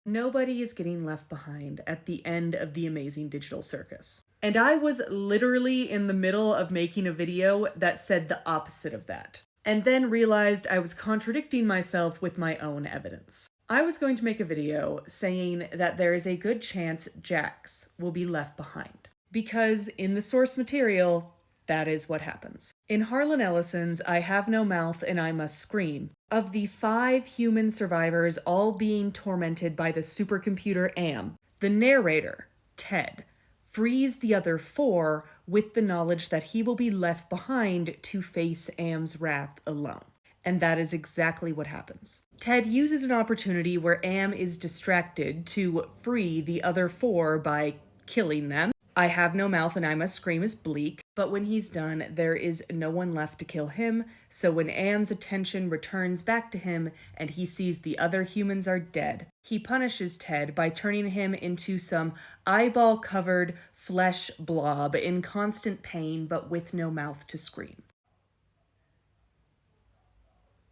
Nobody is getting left behind at the end of the Amazing Digital Circus. And I was literally in the middle of making a video that said the opposite of that, and then realized I was contradicting myself with my own evidence. I was going to make a video saying that there is a good chance Jax will be left behind, because in the source material, that is what happens. In Harlan Ellison's I Have No Mouth and I Must Scream, of the 5 human survivors all being tormented by the supercomputer Am, the narrator, Ted, frees the other 4 with the knowledge that he will be left behind to face Am's wrath alone. And that is exactly what happens. Ted uses an opportunity where Am is distracted to free the other 4 by killing them. I Have No Mouth and I Must Scream is bleak, but when he's done, there is no one left to kill him, so when Am's attention returns back to him and he sees the other humans are dead, he punishes Ted by turning him into some eyeball-covered flesh blob in constant pain but with no mouth to scream.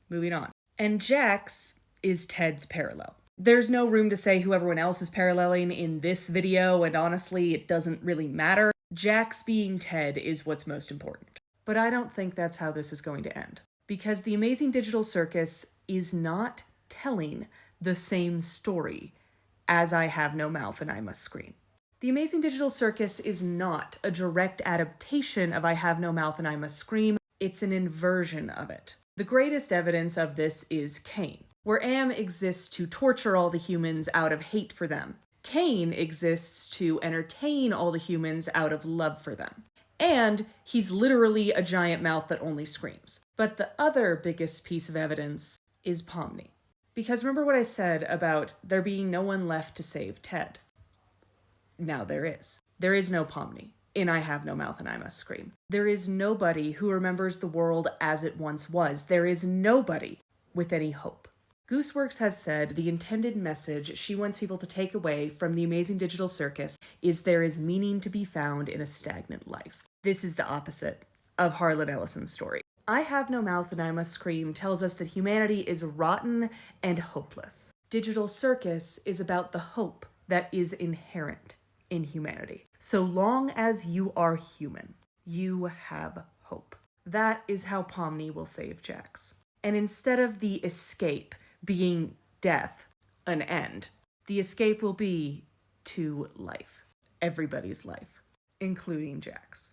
Moving on. And Jax is Ted's parallel. There's no room to say who everyone else is paralleling in this video, and honestly, it doesn't really matter. Jax being Ted is what's most important. But I don't think that's how this is going to end, because the Amazing Digital Circus is not telling the same story as I Have No Mouth and I Must Scream. The Amazing Digital Circus is not a direct adaptation of I Have No Mouth and I Must Scream, it's an inversion of it. The greatest evidence of this is Caine, where Am exists to torture all the humans out of hate for them. Caine exists to entertain all the humans out of love for them. And he's literally a giant mouth that only screams. But the other biggest piece of evidence is Pomni. Because remember what I said about there being no one left to save Ted? Now there is. There is no Pomni in I Have No Mouth and I Must Scream. There is nobody who remembers the world as it once was. There is nobody with any hope. Gooseworks has said the intended message she wants people to take away from the Amazing Digital Circus is there is meaning to be found in a stagnant life. This is the opposite of Harlan Ellison's story. I Have No Mouth and I Must Scream tells us that humanity is rotten and hopeless. Digital Circus is about the hope that is inherent in humanity. So long as you are human, you have hope. That is how Pomni will save Jax. And instead of the escape being death, an end, the escape will be to life. Everybody's life, including Jax.